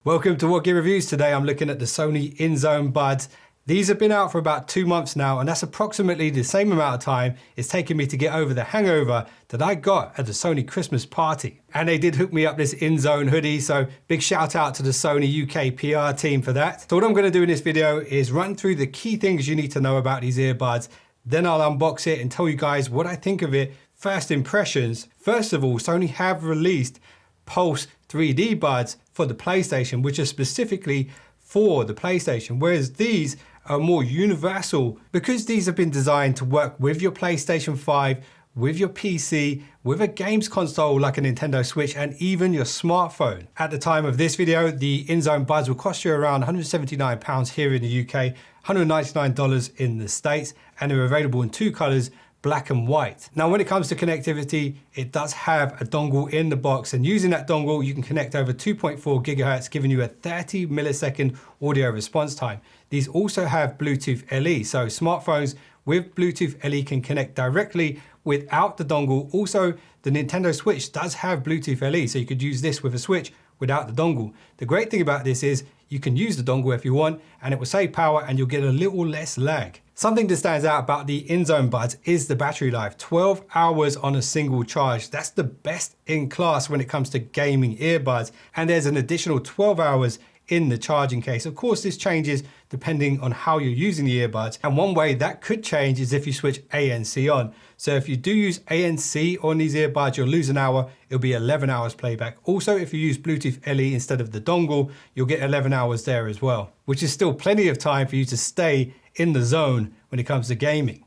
Welcome to What Gear Reviews. Today I'm looking at the Sony InZone buds. These have been out for about 2 months now, and that's approximately the same amount of time it's taken me to get over the hangover that I got at the Sony Christmas party. And they did hook me up this InZone hoodie, so big shout out to the Sony UK PR team for that. So what I'm gonna do in this video is run through the key things you need to know about these earbuds, then I'll unbox it and tell you guys what I think of it. First impressions. First of all, Sony have released Pulse 3D buds for the PlayStation, which are specifically for the PlayStation, whereas these are more universal because these have been designed to work with your PlayStation 5, with your PC, with a games console like a Nintendo Switch, and even your smartphone. At the time of this video, the InZone buds will cost you around £179 here in the UK, $199 in the States, and they're available in 2 colors, black and white. Now, when it comes to connectivity, it does have a dongle in the box, and using that dongle, you can connect over 2.4 gigahertz, giving you a 30 millisecond audio response time. These also have Bluetooth LE, so smartphones with Bluetooth LE can connect directly without the dongle. Also, the Nintendo Switch does have Bluetooth LE, so you could use this with a Switch without the dongle. The great thing about this is you can use the dongle if you want, and it will save power and you'll get a little less lag. Something that stands out about the InZone buds is the battery life. 12 hours on a single charge. That's the best in class when it comes to gaming earbuds. And there's an additional 12 hours in the charging case. Of course, this changes depending on how you're using the earbuds. And one way that could change is if you switch ANC on. So if you do use ANC on these earbuds, you'll lose an hour. It'll be 11 hours playback. Also, if you use Bluetooth LE instead of the dongle, you'll get 11 hours there as well, which is still plenty of time for you to stay in the zone when it comes to gaming.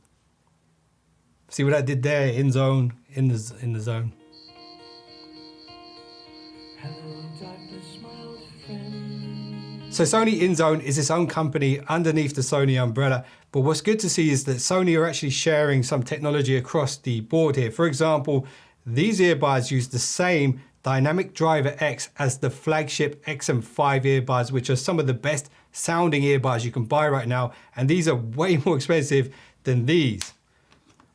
See what I did there? InZone, in the zone. Hello, darkness, my old friend. So Sony InZone is its own company underneath the Sony umbrella, but what's good to see is that Sony are actually sharing some technology across the board here. For example, these earbuds use the same dynamic driver X as the flagship XM5 earbuds, which are some of the best sounding earbuds you can buy right now, and these are way more expensive than these.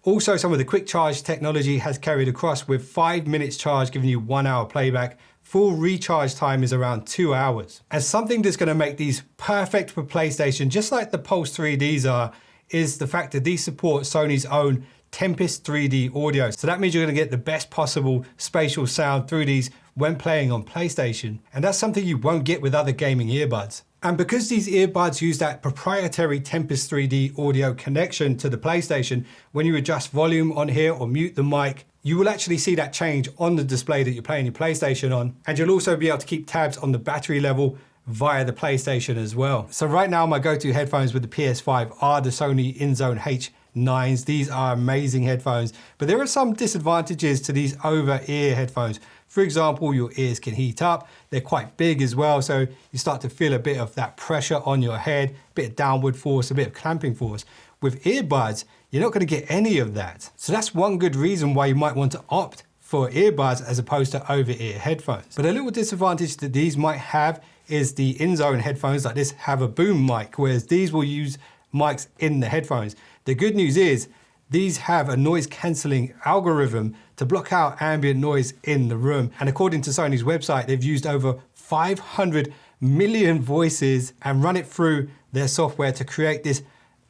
Also, some of the quick charge technology has carried across with 5 minutes charge giving you 1 hour playback. Full recharge time is around 2 hours. And something that's going to make these perfect for PlayStation, just like the Pulse 3Ds are, is the fact that these support Sony's own Tempest 3D audio. So that means you're going to get the best possible spatial sound through these when playing on PlayStation. And that's something you won't get with other gaming earbuds. And because these earbuds use that proprietary Tempest 3D audio connection to the PlayStation, when you adjust volume on here or mute the mic, you will actually see that change on the display that you're playing your PlayStation on. And you'll also be able to keep tabs on the battery level via the PlayStation as well. So right now, my go-to headphones with the PS5 are the Sony InZone H9s. These are amazing headphones, but there are some disadvantages to these over-ear headphones. For example, your ears can heat up. They're quite big as well, so you start to feel a bit of that pressure on your head, a bit of downward force, a bit of clamping force. With earbuds, you're not going to get any of that. So that's one good reason why you might want to opt for earbuds as opposed to over-ear headphones. But a little disadvantage that these might have is the InZone headphones like this have a boom mic, whereas these will use mics in the headphones. The good news is these have a noise cancelling algorithm to block out ambient noise in the room. And according to Sony's website, they've used over 500 million voices and run it through their software to create this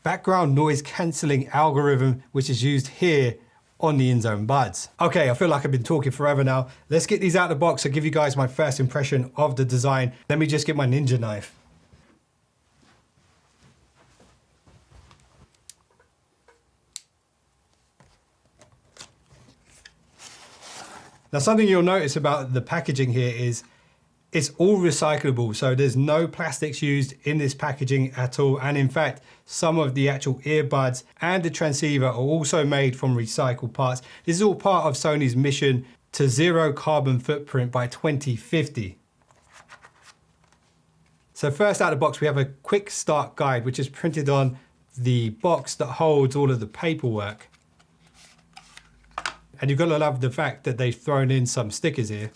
background noise cancelling algorithm, which is used here on the InZone buds. Okay, I feel like I've been talking forever now. Let's get these out of the box and give you guys my first impression of the design. Let me just get my ninja knife. Now, something you'll notice about the packaging here is it's all recyclable. So there's no plastics used in this packaging at all. And in fact, some of the actual earbuds and the transceiver are also made from recycled parts. This is all part of Sony's mission to zero carbon footprint by 2050. So first out of the box, we have a quick start guide, which is printed on the box that holds all of the paperwork. And you've got to love the fact that they've thrown in some stickers here.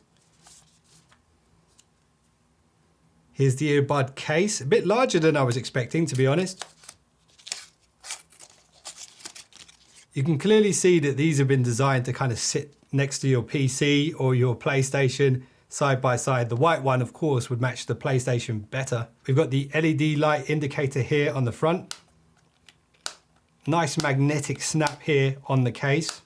Here's the earbud case, a bit larger than I was expecting, to be honest. You can clearly see that these have been designed to kind of sit next to your PC or your PlayStation, side by side. The white one, of course, would match the PlayStation better. We've got the LED light indicator here on the front. Nice magnetic snap here on the case.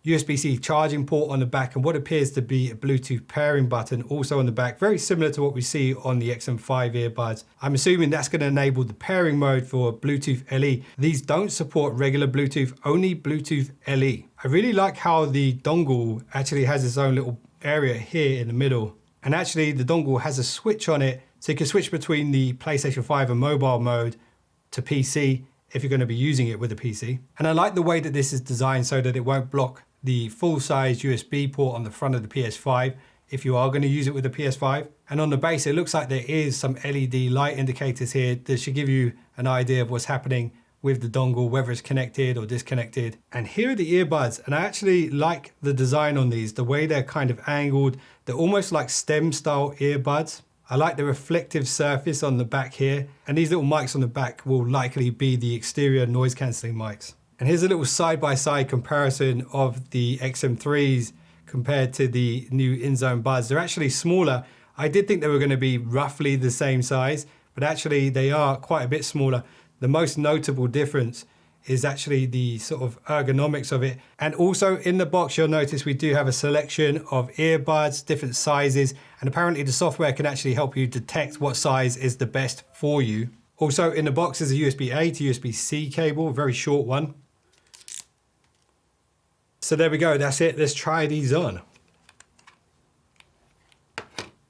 USB-C charging port on the back and what appears to be a Bluetooth pairing button also on the back, very similar to what we see on the XM5 earbuds. I'm assuming that's going to enable the pairing mode for Bluetooth LE. These don't support regular Bluetooth, only Bluetooth LE. I really like how the dongle actually has its own little area here in the middle. And actually the dongle has a switch on it, so you can switch between the PlayStation 5 and mobile mode to PC if you're going to be using it with a PC. And I like the way that this is designed so that it won't block the full-size USB port on the front of the PS5 if you are going to use it with the PS5. And on the base, it looks like there is some LED light indicators here that should give you an idea of what's happening with the dongle, whether it's connected or disconnected. And here are the earbuds, and I actually like the design on these, the way they're kind of angled. They're almost like stem style earbuds. I like the reflective surface on the back here, and these little mics on the back will likely be the exterior noise cancelling mics. And here's a little side-by-side comparison of the XM3s compared to the new InZone buds. They're actually smaller. I did think they were going to be roughly the same size, but actually they are quite a bit smaller. The most notable difference is actually the sort of ergonomics of it. And also in the box, you'll notice we do have a selection of earbuds, different sizes, and apparently the software can actually help you detect what size is the best for you. Also in the box is a USB-A to USB-C cable, a very short one. So there we go, that's it. Let's try these on.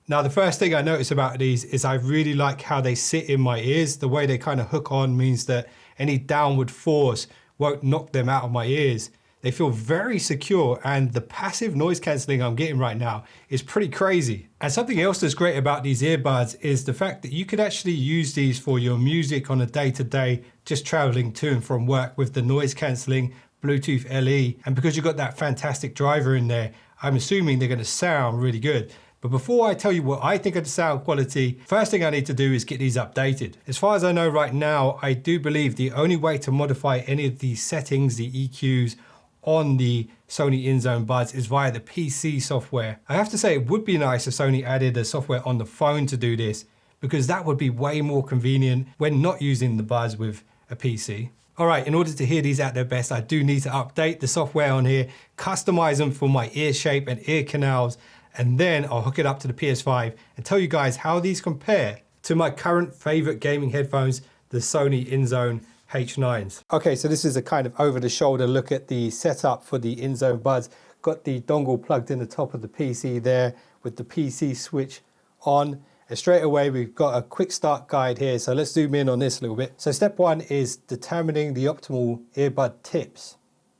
Now, the first thing I notice about these is I really like how they sit in my ears. The way they kind of hook on means that any downward force won't knock them out of my ears. They feel very secure, and the passive noise cancelling I'm getting right now is pretty crazy. And something else that's great about these earbuds is the fact that you could actually use these for your music on a day-to-day, just traveling to and from work with the noise cancelling Bluetooth LE. And because you've got that fantastic driver in there, I'm assuming they're going to sound really good. But before I tell you what I think of the sound quality, first thing I need to do is get these updated. As far as I know right now, I do believe the only way to modify any of these settings, the EQs, on the Sony InZone buds is via the PC software. I have to say it would be nice if Sony added a software on the phone to do this, because that would be way more convenient when not using the buds with a PC. All right, in order to hear these at their best, I do need to update the software on here, customize them for my ear shape and ear canals, and then I'll hook it up to the PS5 and tell you guys how these compare to my current favorite gaming headphones, the Sony InZone H9s. Okay, so this is a kind of over-the-shoulder look at the setup for the InZone buds. Got the dongle plugged in the top of the PC there with the PC switch on. And straight away, we've got a quick start guide here. So let's zoom in on this a little bit. So step one is determining the optimal earbud tips.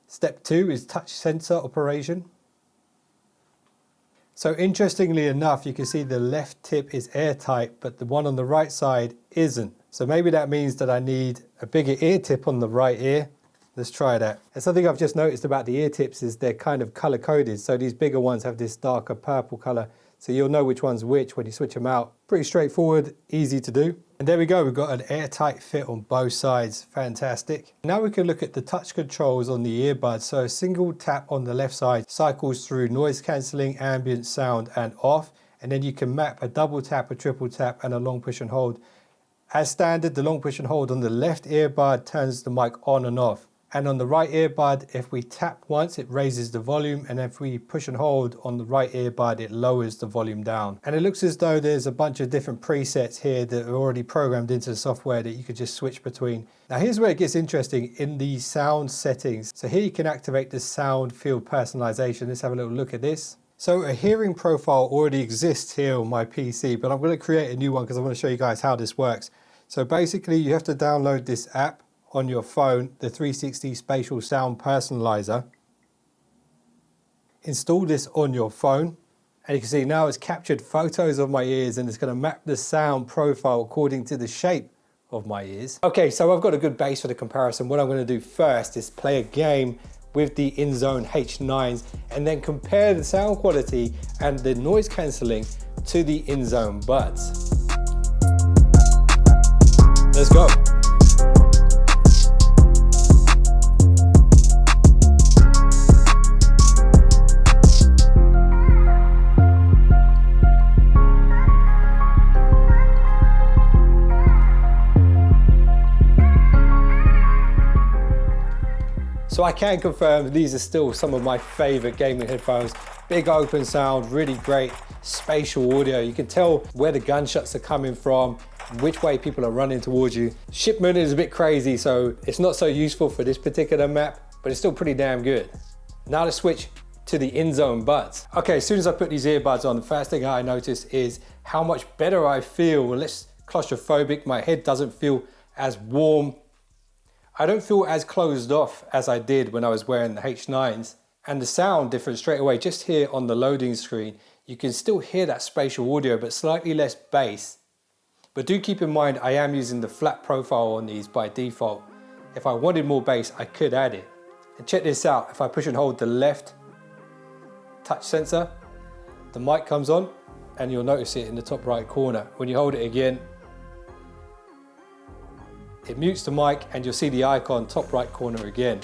Step two is touch sensor operation. So interestingly enough, you can see the left tip is airtight, but the one on the right side isn't. So maybe that means that I need a bigger ear tip on the right ear. Let's try that. And something I've just noticed about the ear tips is they're kind of color coded. So these bigger ones have this darker purple color. So you'll know which one's which when you switch them out. Pretty straightforward, easy to do. And there we go, we've got an airtight fit on both sides, fantastic. Now we can look at the touch controls on the earbuds. So a single tap on the left side cycles through noise cancelling, ambient sound and off. And then you can map a double tap, a triple tap and a long push and hold. As standard, the long push and hold on the left earbud turns the mic on and off. And on the right earbud, if we tap once, it raises the volume. And if we push and hold on the right earbud, it lowers the volume down. And it looks as though there's a bunch of different presets here that are already programmed into the software that you could just switch between. Now here's where it gets interesting in the sound settings. So here you can activate the sound field personalization. Let's have a little look at this. So a hearing profile already exists here on my PC, but I'm going to create a new one because I want to show you guys how this works. So basically you have to download this app on your phone, the 360 Spatial Sound Personalizer. Install this on your phone, and you can see now it's captured photos of my ears and it's going to map the sound profile according to the shape of my ears. Okay, so I've got a good base for the comparison. What I'm going to do first is play a game with the InZone H9s and then compare the sound quality and the noise cancelling to the InZone buds. Let's go. So I can confirm these are still some of my favorite gaming headphones. Big open sound, really great spatial audio. You can tell where the gunshots are coming from, which way people are running towards you. Shipment is a bit crazy, so it's not so useful for this particular map, but it's still pretty damn good. Now let's switch to the InZone buds. Okay, as soon as I put these earbuds on, the first thing I noticed is how much better I feel, less claustrophobic. My head doesn't feel as warm. I don't feel as closed off as I did when I was wearing the H9s. And the sound difference straight away, just here on the loading screen, you can still hear that spatial audio, but slightly less bass. But do keep in mind, I am using the flat profile on these by default. If I wanted more bass, I could add it. And check this out, if I push and hold the left touch sensor, the mic comes on and you'll notice it in the top right corner. When you hold it again, it mutes the mic and you'll see the icon top right corner again.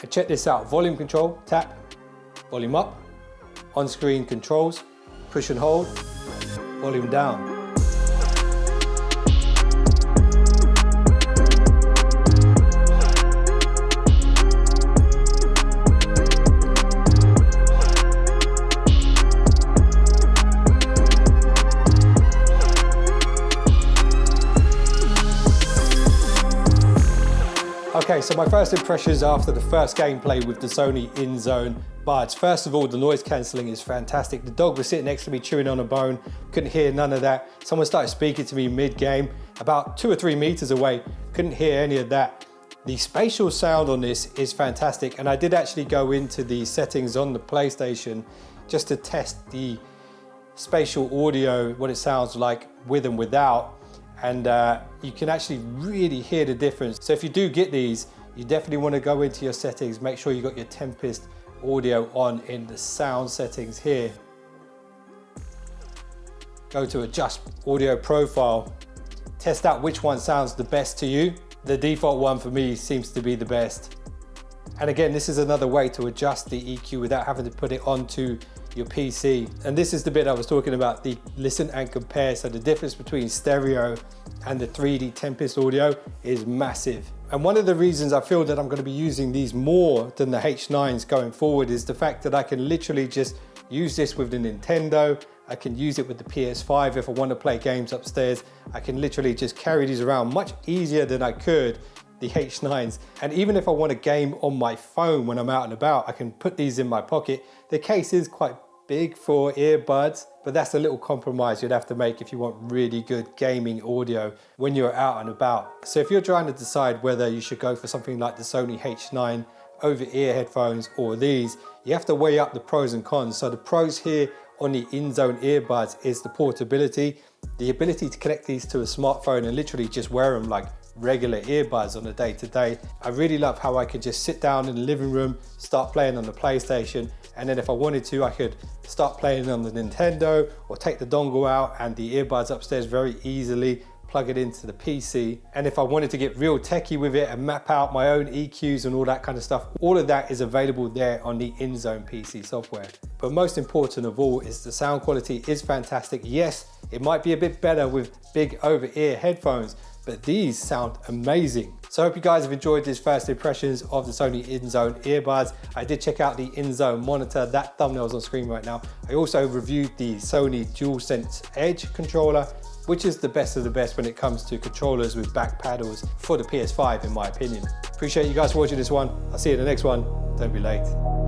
And check this out, volume control, tap, volume up, on-screen controls, push and hold, volume down. Okay, so my first impressions after the first gameplay with the Sony InZone buds. First of all, the noise cancelling is fantastic. The dog was sitting next to me chewing on a bone, couldn't hear none of that. Someone started speaking to me mid-game, about 2 or 3 meters away, couldn't hear any of that. The spatial sound on this is fantastic, and I did actually go into the settings on the PlayStation just to test the spatial audio, what it sounds like with and without. And you can actually really hear the difference. So if you do get these, you definitely want to go into your settings, make sure you got your Tempest audio on in the sound settings here. Go to adjust audio profile, test out which one sounds the best to you. The default one for me seems to be the best. And again, this is another way to adjust the EQ without having to put it onto your PC. And this is the bit I was talking about, the listen and compare. So the difference between stereo and the 3D Tempest audio is massive. And one of the reasons I feel that I'm going to be using these more than the H9s going forward is the fact that I can literally just use this with the Nintendo. I can use it with the PS5 if I want to play games upstairs. I can literally just carry these around much easier than I could the H9s. And even if I want to game on my phone when I'm out and about, I can put these in my pocket. The case is quite big for earbuds, but that's a little compromise you'd have to make if you want really good gaming audio when you're out and about. So if you're trying to decide whether you should go for something like the Sony H9 over-ear headphones or these, you have to weigh up the pros and cons. So the pros here on the InZone earbuds is the portability, the ability to connect these to a smartphone and literally just wear them like regular earbuds on a day-to-day. I really love how I could just sit down in the living room, start playing on the PlayStation, and then if I wanted to, I could start playing on the Nintendo or take the dongle out and the earbuds upstairs very easily, plug it into the PC. And if I wanted to get real techie with it and map out my own EQs and all that kind of stuff, all of that is available there on the InZone PC software. But most important of all is the sound quality is fantastic. Yes, it might be a bit better with big over-ear headphones, but these sound amazing. So I hope you guys have enjoyed these first impressions of the Sony InZone earbuds. I did check out the InZone monitor, that thumbnail is on screen right now. I also reviewed the Sony DualSense Edge controller, which is the best of the best when it comes to controllers with back paddles for the PS5 in my opinion. Appreciate you guys watching this one. I'll see you in the next one. Don't be late.